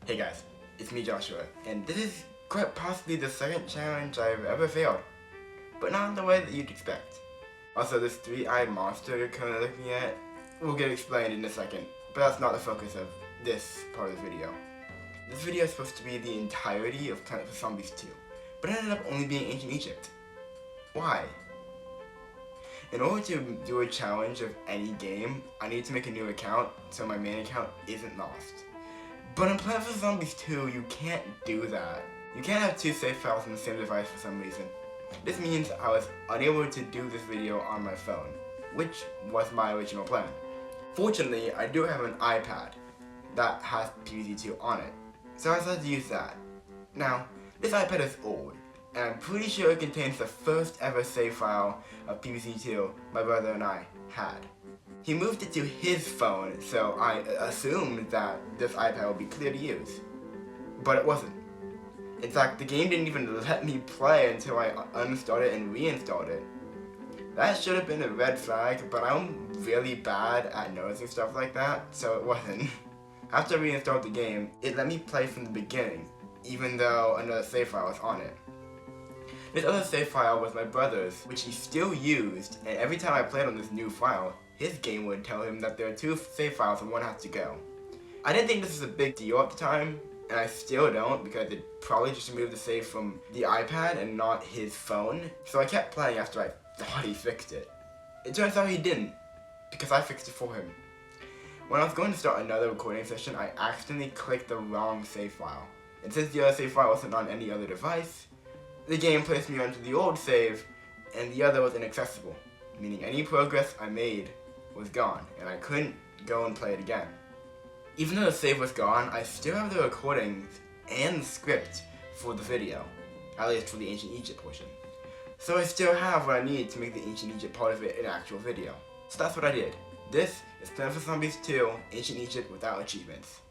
Hey guys, it's me Joshua, and this is quite possibly the second challenge I've ever failed, but not in the way that you'd expect. Also, this three-eyed monster you're currently looking at will get explained in a second, but that's not the focus of this part of the video. This video is supposed to be the entirety of Plants vs Zombies 2, but it ended up only being Ancient Egypt. Why? In order to do a challenge of any game, I need to make a new account so my main account isn't lost. But in Plants vs Zombies 2, you can't do that. You can't have two save files on the same device for some reason. This means I was unable to do this video on my phone, which was my original plan. Fortunately, I do have an iPad that has PvZ2 on it, so I decided to use that. Now, this iPad is old, and I'm pretty sure it contains the first ever save file of PvZ2 my brother and I had. He moved it to his phone, so I assumed that this iPad would be clear to use. But it wasn't. In fact, the game didn't even let me play until I uninstalled it and reinstalled it. That should have been a red flag, but I'm really bad at noticing stuff like that, so it wasn't. After I reinstalled the game, it let me play from the beginning, even though another save file was on it. This other save file was my brother's, which he still used, and every time I played on this new file, his game would tell him that there are two save files and one has to go. I didn't think this was a big deal at the time, and I still don't because it probably just removed the save from the iPad and not his phone, so I kept playing after I thought he fixed it. It turns out he didn't, because I fixed it for him. When I was going to start another recording session, I accidentally clicked the wrong save file, and since the other save file wasn't on any other device, the game placed me onto the old save, and the other was inaccessible, meaning any progress I made was gone, and I couldn't go and play it again. Even though the save was gone, I still have the recordings and the script for the video, at least for the Ancient Egypt portion. So I still have what I need to make the Ancient Egypt part of it an actual video. So that's what I did. This is Plants vs Zombies 2, Ancient Egypt without achievements.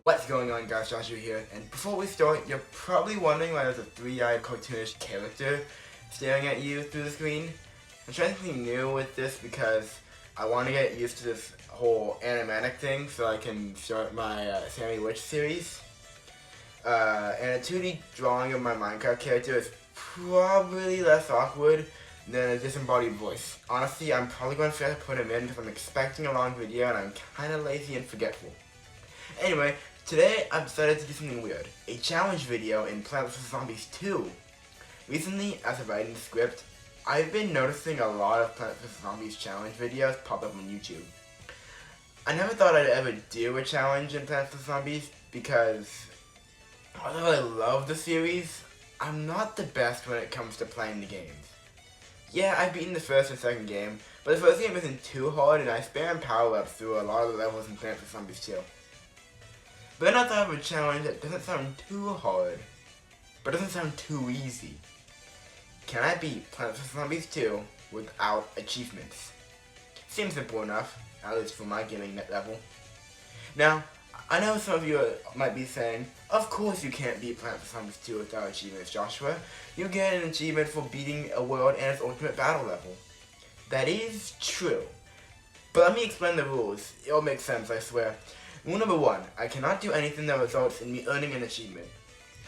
What's going on, guys? Joshua here, and before we start, you're probably wondering why there's a three-eyed cartoonish character staring at you through the screen. I'm trying something new with this because I want to get used to this whole animatic thing so I can start my Sammy Witch series. And a 2D drawing of my Minecraft character is probably less awkward than a disembodied voice. Honestly, I'm probably going to have to put him in because I'm expecting a long video and I'm kind of lazy and forgetful. Anyway, today I've decided to do something weird. A challenge video in Plants vs Zombies 2. Recently, as of writing the script, I've been noticing a lot of Plants vs Zombies challenge videos pop up on YouTube. I never thought I'd ever do a challenge in Plants vs Zombies because, although I love the series, I'm not the best when it comes to playing the games. Yeah, I've beaten the first and second game, but the first game isn't too hard and I spam power-ups through a lot of the levels in Plants vs Zombies 2. But then I thought of a challenge that doesn't sound too hard, but doesn't sound too easy. Can I beat Plants vs Zombies 2 without achievements? Seems simple enough, at least for my gaming net level. Now, I know some of you might be saying, of course you can't beat Plants vs Zombies 2 without achievements, Joshua. You get an achievement for beating a world and its ultimate battle level. That is true. But let me explain the rules. It'll make sense, I swear. Rule number 1, I cannot do anything that results in me earning an achievement.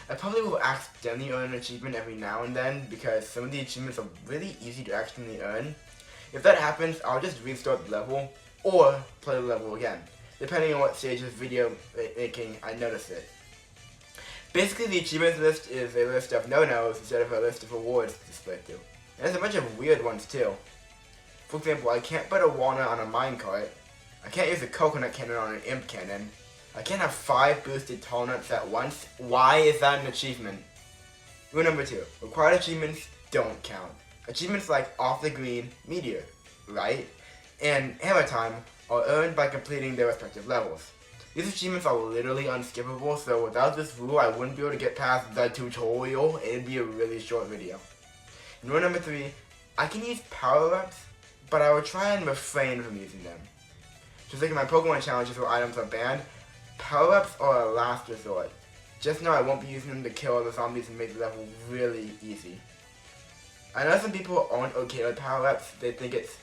I probably will accidentally earn an achievement every now and then because some of the achievements are really easy to accidentally earn. If that happens, I'll just restart the level or play the level again, depending on what stage of video making I notice it. Basically, the achievements list is a list of no-nos instead of a list of rewards displayed through. And there's a bunch of weird ones too. For example, I can't put a walnut on a minecart. I can't use a coconut cannon on an imp cannon. I can't have 5 boosted tall nuts at once. Why is that an achievement? Rule number 2. Required achievements don't count. Achievements like Off the Green, Meteor, right? And Hammer Time are earned by completing their respective levels. These achievements are literally unskippable, so without this rule I wouldn't be able to get past the tutorial. It'd be a really short video. And rule number 3. I can use power-ups, but I will try and refrain from using them. Just like in my Pokemon challenges where items are banned, power-ups are a last resort. Just know I won't be using them to kill the zombies and make the level really easy. I know some people aren't okay with power-ups, they think it's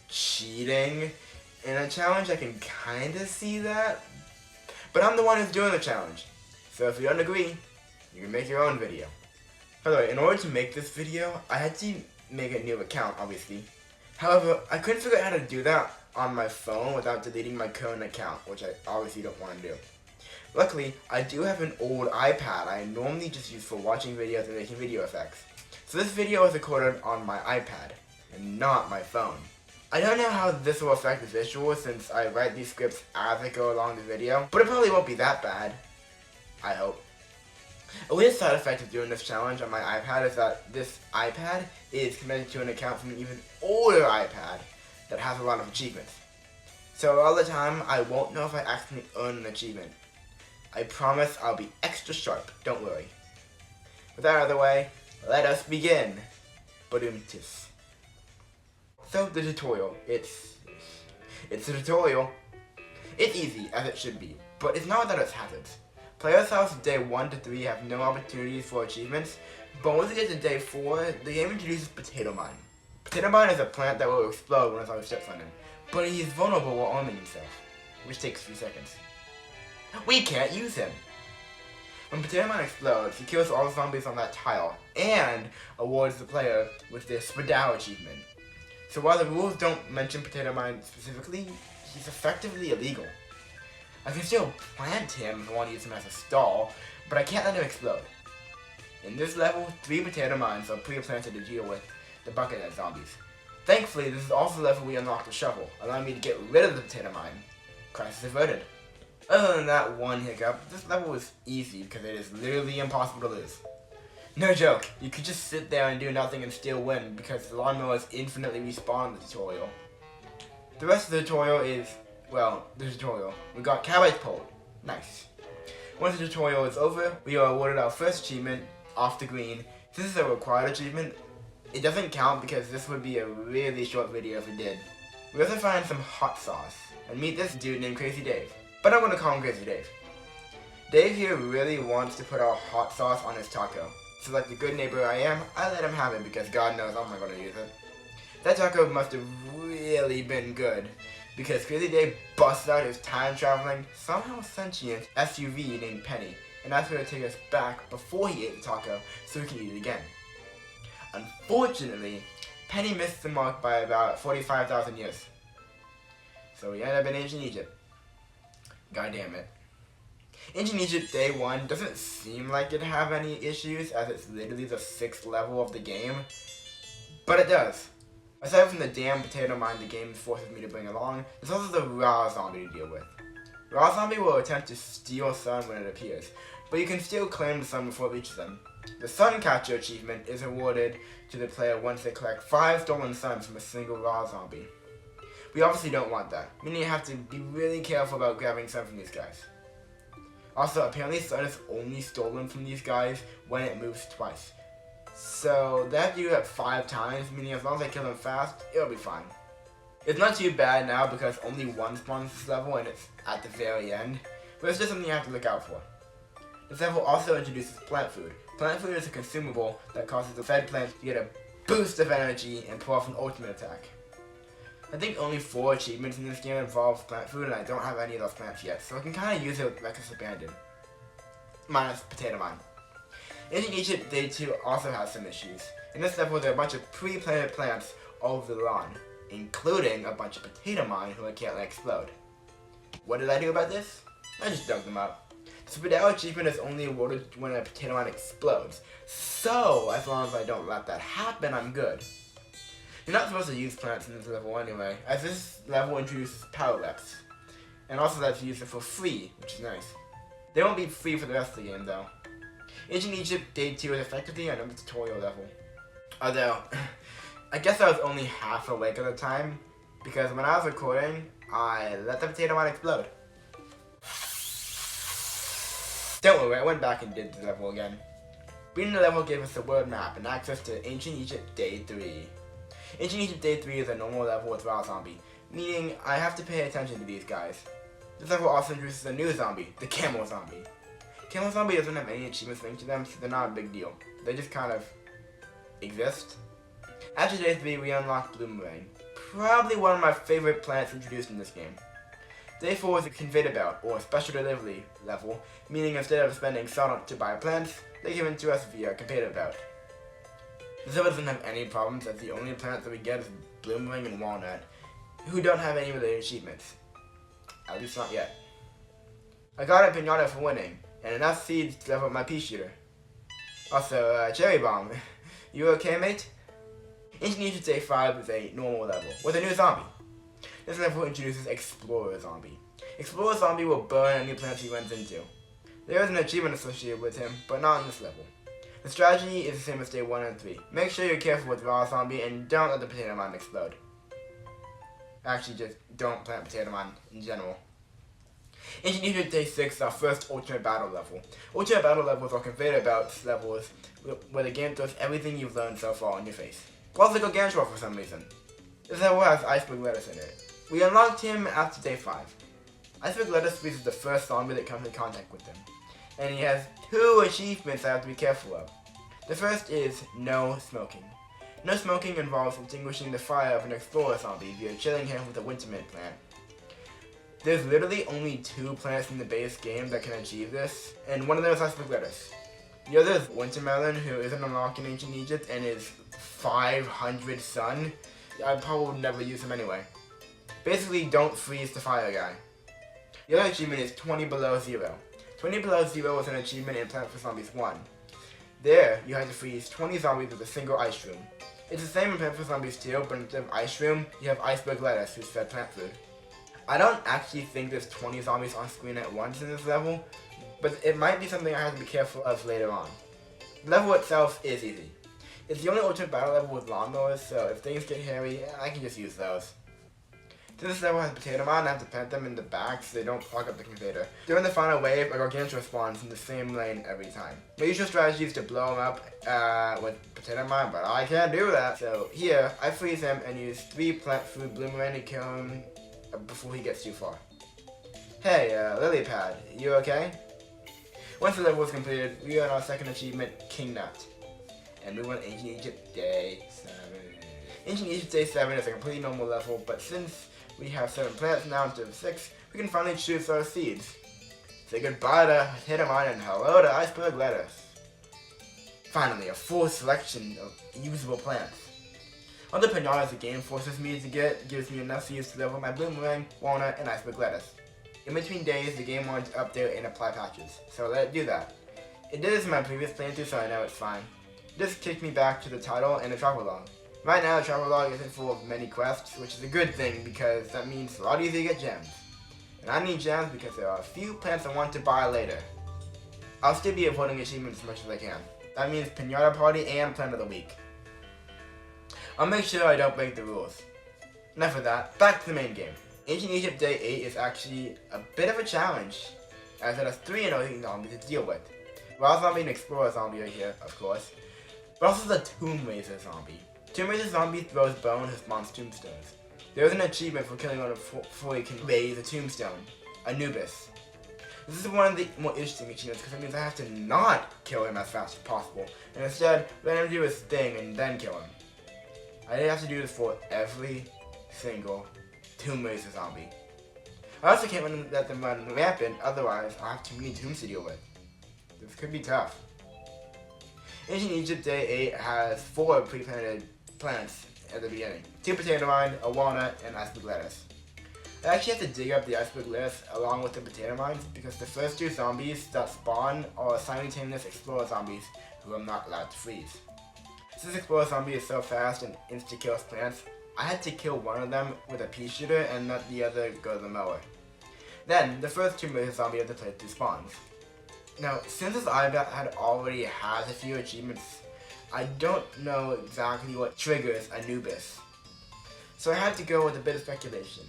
cheating. In a challenge I can kinda see that, but I'm the one who's doing the challenge. So if you don't agree, you can make your own video. By the way, in order to make this video, I had to make a new account, obviously. However, I couldn't figure out how to do that on my phone without deleting my current account, which I obviously don't want to do. Luckily, I do have an old iPad I normally just use for watching videos and making video effects. So this video is recorded on my iPad, and not my phone. I don't know how this will affect the visuals since I write these scripts as I go along the video, but it probably won't be that bad. I hope. A weird side effect of doing this challenge on my iPad is that this iPad is connected to an account from an even older iPad that has a lot of achievements. So all the time, I won't know if I accidentally earned an achievement. I promise I'll be extra sharp, don't worry. With that out of the way, let us begin. Badoom-tis. So the tutorial, it's a tutorial. It's easy, as it should be, but it's not without its hazards. Players house day 1 to 3 have no opportunities for achievements, but once you get to day 4, the game introduces Potato Mine. Potato Mine is a plant that will explode when a zombie steps on him, but he is vulnerable while arming himself, which takes a few seconds. We can't use him! When Potato Mine explodes, he kills all the zombies on that tile, and awards the player with the Spadao achievement. So while the rules don't mention Potato Mine specifically, he's effectively illegal. I can still plant him if I want to use him as a stall, but I can't let him explode. In this level, 3 potato mines are pre-planted to deal with the buckethead zombies. Thankfully, this is also the level we unlock the shovel, allowing me to get rid of the potato mine. Crisis averted. Other than that one hiccup, this level is easy because it is literally impossible to lose. No joke, you could just sit there and do nothing and still win because the lawnmowers infinitely respawn the tutorial. The rest of the tutorial is, well, the tutorial. We got cabbage pole. Nice. Once the tutorial is over, we are awarded our first achievement, Off the Green. This is a required achievement. It doesn't count because this would be a really short video if it did. We also find some hot sauce and meet this dude named Crazy Dave. But I'm going to call him Crazy Dave. Dave here really wants to put our hot sauce on his taco. So like the good neighbor I am, I let him have it because God knows I'm not going to use it. That taco must have really been good, because Crazy Dave busts out his time-traveling, somehow sentient SUV named Penny, and asked her to take us back before he ate the taco so he can eat it again. Unfortunately, Penny missed the mark by about 45,000 years. So we end up in ancient Egypt. God damn it. Ancient Egypt Day 1 doesn't seem like it'd have any issues as it's literally the 6th level of the game, but it does. Aside from the damn potato mine the game forces me to bring along, there's also the raw zombie to deal with. Raw zombie will attempt to steal sun when it appears, but you can still claim the sun before it reaches them. The sun catcher achievement is awarded to the player once they collect 5 stolen suns from a single raw zombie. We obviously don't want that, meaning you have to be really careful about grabbing sun from these guys. Also, apparently sun is only stolen from these guys when it moves twice. So they have to do that 5 times, meaning as long as I kill them fast, it'll be fine. It's not too bad now because only one spawns this level and it's at the very end, but it's just something you have to look out for. This level also introduces plant food. Plant food is a consumable that causes the fed plant to get a boost of energy and pull off an ultimate attack. I think only 4 achievements in this game involve plant food and I don't have any of those plants yet, so I can kind of use it with Reckless Abandon. Minus Potato Mine. Ancient Egypt Day 2 also has some issues. In this level there are a bunch of pre-planted plants all over the lawn, including a bunch of potato mine who I can't let explode. What did I do about this? I just dug them up. The Spadao achievement is only awarded when a potato mine explodes, so as long as I don't let that happen, I'm good. You're not supposed to use plants in this level anyway, as this level introduces power reps, and also lets you use it for free, which is nice. They won't be free for the rest of the game though. Ancient Egypt Day 2 is effectively another tutorial level. Although, I guess I was only half awake at the time, because when I was recording, I let the potato mine explode. Don't worry, I went back and did the level again. Beating the level gave us the world map and access to Ancient Egypt Day 3. Ancient Egypt Day 3 is a normal level with raw zombie. meaning I have to pay attention to these guys. This level also introduces a new zombie, the Camel Zombie. Camel Zombie doesn't have any achievements linked to them, so they're not a big deal. They just kind of exist. After day 3, we unlock Bloomerang, probably one of my favorite plants introduced in this game. Day 4 is a conveyor belt, or special delivery level, meaning instead of spending salt to buy plants, they give it to us via a conveyor belt. This level doesn't have any problems, as the only plants that we get is Bloomerang and Walnut, who don't have any related achievements. At least not yet. I got a pinata for winning, and enough seeds to level up my pea shooter. Also, Cherry Bomb. You okay, mate? Introduced Day 5 is a normal level, with a new zombie. This level introduces Explorer Zombie. Explorer Zombie will burn any plants he runs into. There is an achievement associated with him, but not on this level. The strategy is the same as Day 1 and 3. Make sure you're careful with Raw Zombie and don't let the Potato Mine explode. Actually, just don't plant Potato Mine in general. Introduced Day 6, our first Ultimate Battle level. Ultimate Battle levels are conveyor belt levels where the game throws everything you've learned so far in your face. Plus the Gargantuar for some reason. This level has Iceberg Lettuce in it. We unlocked him after Day 5. Iceberg Lettuce is the first zombie that comes in contact with him. And he has 2 achievements I have to be careful of. The first is No Smoking. No Smoking involves extinguishing the fire of an Explorer Zombie via chilling him with a Winter Mint plant. There's literally only 2 plants in the base game that can achieve this, and one of them is Iceberg Lettuce. The other is Wintermelon, who isn't unlocked in Ancient Egypt and is 500 sun. I probably would never use him anyway. Basically, don't freeze the fire guy. The other achievement is 20 Below Zero. 20 Below Zero was an achievement in Plant for Zombies 1. There, you had to freeze 20 zombies with a single ice room. It's the same in Plant for Zombies 2, but instead of ice room, you have Iceberg Lettuce, who's fed plant food. I don't actually think there's 20 zombies on screen at once in this level, but it might be something I have to be careful of later on. The level itself is easy. It's the only Ultimate Battle level with lawnmowers, so if things get hairy, I can just use those. Since this level has Potato Mine, I have to plant them in the back so they don't clog up the conveyor. During the final wave, a Gargantuar spawns in the same lane every time. My usual strategy is to blow him up with Potato Mine, but I can't do that. So here, I freeze him and use 3 plant food Bloomerang to kill him before he gets too far. Hey, Lily Pad, you okay? Once the level is completed, we earn our second achievement, King Nut. And we went Ancient Egypt Day 7. Ancient Egypt Day 7 is a completely normal level, but since we have 7 plants now instead of 6, we can finally choose our seeds. Say goodbye to Potato Mine and hello to Iceberg Lettuce. Finally, a full selection of usable plants. Other pinatas the game forces me to get gives me enough seeds to level my Bloomerang, Walnut, and Iceberg Lettuce. In between days, the game wanted to update and apply patches, so let it do that. It did this in my previous playthrough, so I know it's fine. This kicked me back to the title and the travelogue. Right now, the travelogue isn't full of many quests, which is a good thing because that means it's a lot easier to get gems. And I need gems because there are a few plants I want to buy later. I'll still be avoiding achievements as much as I can. That means Pinata Party and Plant of the Week. I'll make sure I don't break the rules. Enough of that, back to the main game. Ancient Egypt Day 8 is actually a bit of a challenge, as it has 3 annoying zombies to deal with. Raw Zombie and Explorer Zombie are here, of course, but also the Tomb Raiser Zombie. Tomb Raiser Zombie throws bones and spawns tombstones. There is an achievement for killing one before he can raise a tombstone, Anubis. This is one of the more interesting achievements because it means I have to not kill him as fast as possible, and instead let him do his thing and then kill him. I didn't have to do this for every single Tomb Raiser Zombie. I also can't let them run rampant, otherwise I'll have too many tombs to deal with. This could be tough. Ancient Egypt Day 8 has 4 pre-planted plants at the beginning. 2 Potato Mine, a Walnut, and Iceberg Lettuce. I actually have to dig up the Iceberg Lettuce along with the Potato Mines because the first 2 zombies that spawn are simultaneous Explorer Zombies who I'm not allowed to freeze. Since Explorer Zombie is so fast and insta-kills plants, I had to kill one of them with a pea shooter and let the other go to the mower. Then, the first Tomb Raiser Zombie of the playthrough spawns. Now, since this iBot had already has a few achievements, I don't know exactly what triggers Anubis. So I had to go with a bit of speculation.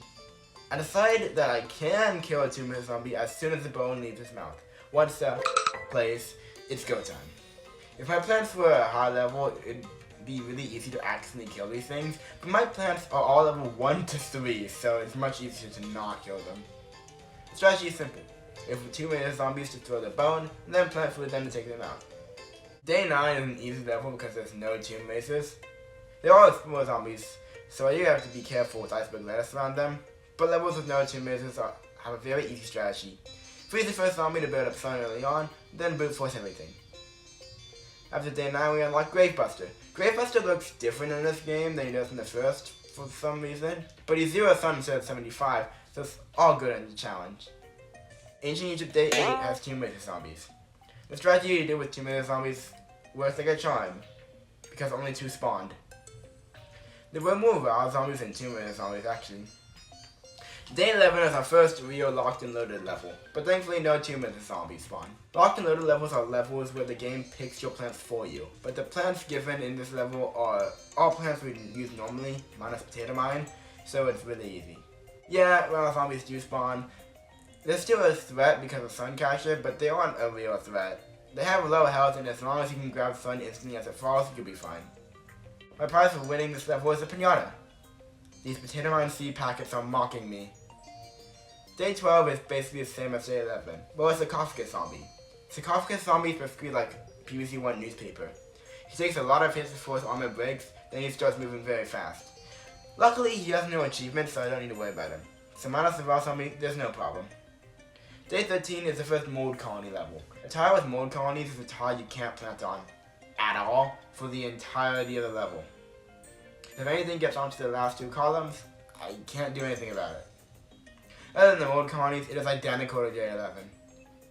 I decided that I can kill a Tomb Raiser Zombie as soon as the bone leaves his mouth. Once that plays, it's go time. If my plants were a high level, it'd be really easy to accidentally kill these things, but my plants are all level 1 to 3, so it's much easier to not kill them. The strategy is simple. Wait for 2 minute zombies to throw their bone, and then plant food them to take them out. Day 9 is an easy level because there's no tomb mazes. There are more zombies, so you have to be careful with iceberg lettuce around them, but levels with no tomb mazes have a very easy strategy. Freeze the first zombie to build up sun early on, then brute force everything. After day 9 we unlock Gravebuster. Gravebuster looks different in this game than he does in the first for some reason, but he's 0 sun instead of 75, so it's all good in the challenge. Ancient Egypt Day 8 has tomb maze zombies. The strategy you did with tomb maze zombies works like a charm, because only 2 spawned. There were more raw zombies than tomb maze zombies actually. Day 11 is our first real locked and loaded level, but thankfully no tomb maze zombies spawn. Locked and loaded levels are levels where the game picks your plants for you, but the plants given in this level are all plants we use normally, minus potato mine, so it's really easy. Yeah, raw zombies do spawn. They're still a threat because of Suncatcher, but they aren't a real threat. They have low health, and as long as you can grab Sun instantly as it falls, you'll be fine. My prize for winning this level is a pinata. These potato mine seed packets are mocking me. Day 12 is basically the same as day 11, but it's a sarcophagus zombie. Sarcophagus zombie is basically like PVC1 newspaper. He takes a lot of hits before his armor breaks, then he starts moving very fast. Luckily, he has no achievements, so I don't need to worry about him. So minus the raw zombie, there's no problem. Day 13 is the first mold colony level. A tile with mold colonies is a tile you can't plant on at all for the entirety of the level. If anything gets onto the last 2 columns, I can't do anything about it. Other than the mold colonies, it is identical to day 11.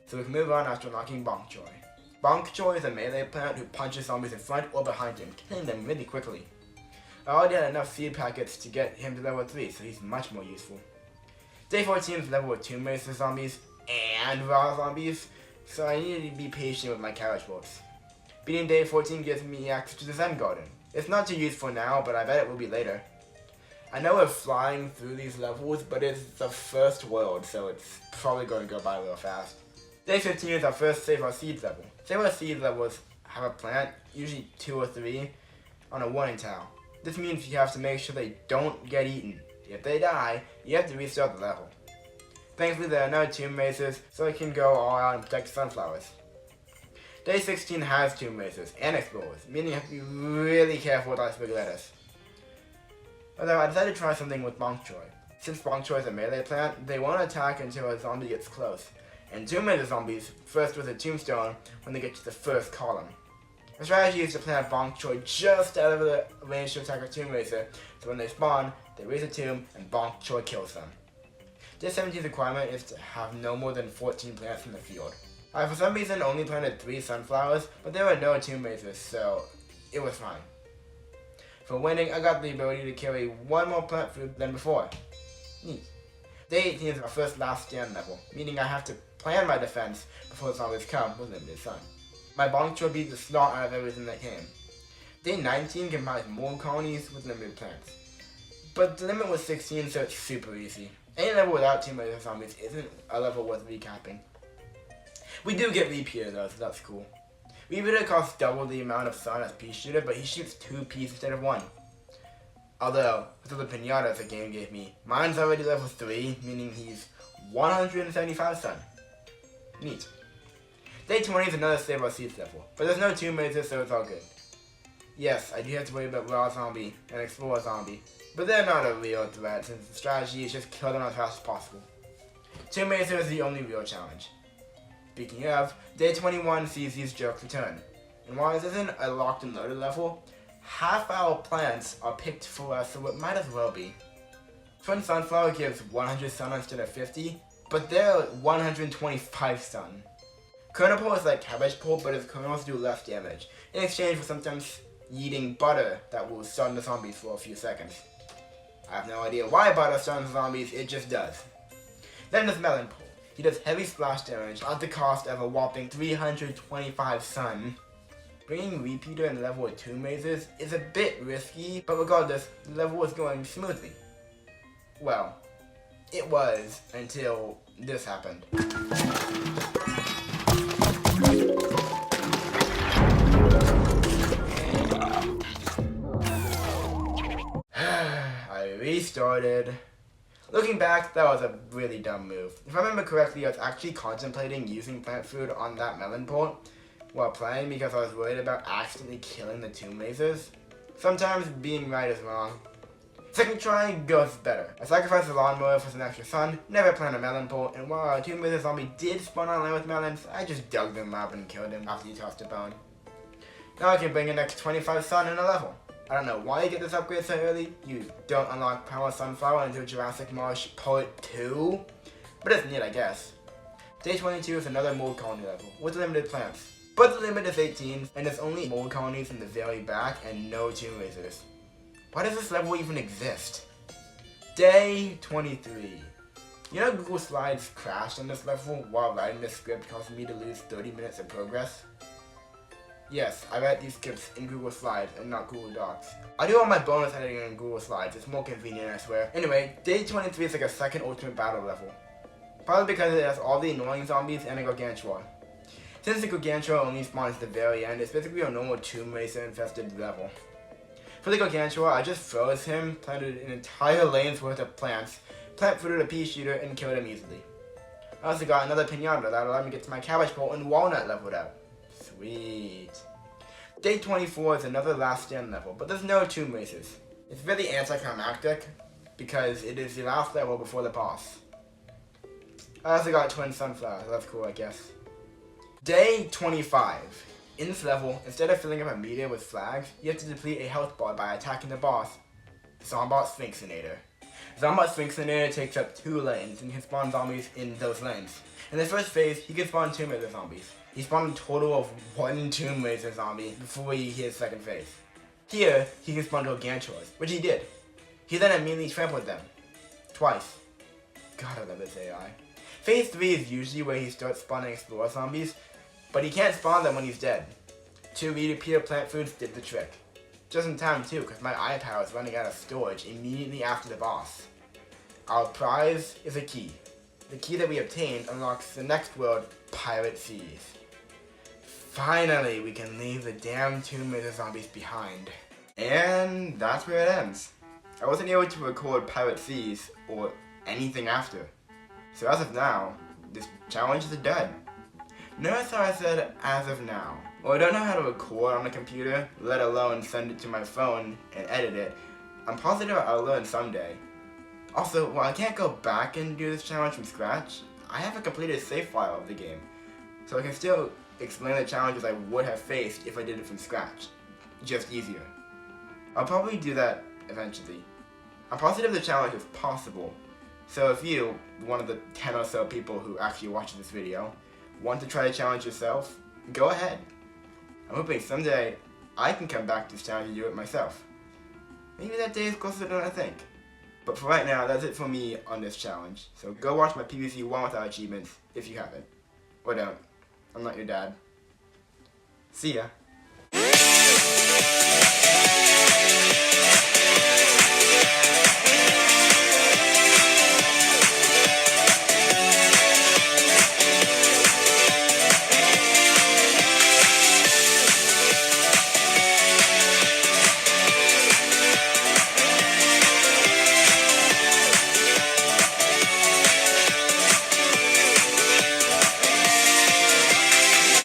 So we can move on after unlocking Bonk Choy. Bonk Choy is a melee plant who punches zombies in front or behind him, killing them really quickly. I already had enough seed packets to get him to level 3, so he's much more useful. Day 14 is level with tomb maze zombies and raw zombies, so I need to be patient with my carriage bolts. Beating day 14 gives me access to the Zen Garden. It's not too useful now, but I bet it will be later. I know we're flying through these levels, but it's the first world, so it's probably going to go by real fast. Day 15 is our first Save Our Seeds level. Save Our Seeds levels have a plant, usually 2 or 3, on a warning tile. This means you have to make sure they don't get eaten. If they die, you have to restart the level. Thankfully there are no tomb mazes, so I can go all out and protect sunflowers. Day 16 has tomb mazes and explorers, meaning you have to be really careful with iceberg lettuce. Although I decided to try something with Bonk Choy. Since Bonk Choy is a melee plant, they won't attack until a zombie gets close. And tomb maze zombies first with a tombstone when they get to the first column. The strategy is to plant Bonk Choy just out of the range to attack a tomb mazer, so when they spawn, they raise a tomb and Bonk Choy kills them. Day 17's requirement is to have no more than 14 plants in the field. I for some reason only planted 3 sunflowers, but there were no tomb mazes, so it was fine. For winning, I got the ability to carry 1 more plant food than before. Neat. Day 18 is our first last stand level, meaning I have to plan my defense before the zombies come with limited sun. My Bonk Choy beat the snot out of everything that came. Day 19 combines mold colonies with limited plants. But the limit was 16, so it's super easy. Any level without tomb maze zombies isn't a level worth recapping. We do get Repeater though, so that's cool. Repeater costs double the amount of sun as Pea Shooter, but he shoots 2 peas instead of 1. Although, with all the pinatas the game gave me, mine's already level 3, meaning he's 175 sun. Neat. Day 20 is another Save Our Seeds level, but there's no tomb mazes, so it's all good. Yes, I do have to worry about Raw Zombie and Explorer Zombie, but they're not a real threat since the strategy is just kill them as fast as possible. Tomb Mazer is the only real challenge. Speaking of, Day 21 sees these jerks return, and while this isn't a locked and loaded level, half our plants are picked for us, so it might as well be. Twin Sunflower gives 100 sun instead of 50, but they're 125 sun. Kernel Pole is like Cabbage Pole, but its kernels do less damage, in exchange for sometimes eating butter that will stun the zombies for a few seconds. I have no idea why butter stuns zombies, it just does. Then there's Melon Pole. He does heavy splash damage at the cost of a whopping 325 sun. Bringing Repeater in level with tomb mazes is a bit risky, but regardless, the level was going smoothly. Well, it was until this happened. started. Looking back, that was a really dumb move. If I remember correctly, I was actually contemplating using plant food on that melon port while playing because I was worried about accidentally killing the tomb lasers. Sometimes being right is wrong. Second try goes better. I sacrificed the lawnmower for some extra sun, never planned a melon port, and while our tomb laser zombie did spawn on land with melons, I just dug them up and killed him after he tossed a bone. Now I can bring an extra 25 sun in a level. I don't know why you get this upgrade so early. You don't unlock Power Sunflower until Jurassic Marsh Part 2. But it's neat, I guess. Day 22 is another mold colony level, with limited plants. But the limit is 18, and there's only mold colonies in the very back and no tomb lasers. Why does this level even exist? Day 23. You know Google Slides crashed on this level while writing this script, causing me to lose 30 minutes of progress? Yes, I write these scripts in Google Slides and not Google Docs. I do all my bonus editing in Google Slides, it's more convenient I swear. Anyway, day 23 is like a second ultimate battle level. Probably because it has all the annoying zombies and a gargantua. Since the gargantua only spawns at the very end, it's basically a normal tomb laser infested level. For the gargantua, I just froze him, planted an entire lane's worth of plants, plant fooded a pea shooter, and killed him easily. I also got another pinata that allowed me to get to my cabbage pole and walnut leveled up. Sweet. Day 24 is another last stand level, but there's no tomb lasers. It's really anticlimactic, because it is the last level before the boss. I also got twin sunflowers, that's cool I guess. Day 25. In this level, instead of filling up a meter with flags, you have to deplete a health bar by attacking the boss, Zomboss Sphinxinator. Zomboss Sphinxinator takes up 2 lanes, and he can spawn zombies in those lanes. In the first phase, he can spawn tomb laser zombies. He spawned a total of 1 tomb laser zombie before he hit his second phase. Here, he can spawn gargantuas, which he did. He then immediately trampled them. Twice. God, I love this AI. Phase 3 is usually where he starts spawning explorer zombies, but he can't spawn them when he's dead. 2 repeater plant foods did the trick. Just in time too, because my iPad was running out of storage immediately after the boss. Our prize is a key. The key that we obtained unlocks the next world, Pirate Seas. Finally, we can leave the damn tomb laser zombies behind. And that's where it ends. I wasn't able to record Pirate Seas or anything after. So as of now, this challenge is dead. Notice how I said as of now. Well, I don't know how to record on a computer, let alone send it to my phone and edit it. I'm positive I'll learn someday. Also, while I can't go back and do this challenge from scratch, I have a completed save file of the game. So I can still explain the challenges I would have faced if I did it from scratch. Just easier. I'll probably do that eventually. I'm positive the challenge is possible. So if you, one of the 10 or so people who actually watch this video, want to try the challenge yourself, go ahead. I'm hoping someday I can come back to this challenge and do it myself. Maybe that day is closer than I think. But for right now, that's it for me on this challenge. So go watch my PVC 1 without achievements if you haven't. Or don't. I'm not your dad. See ya.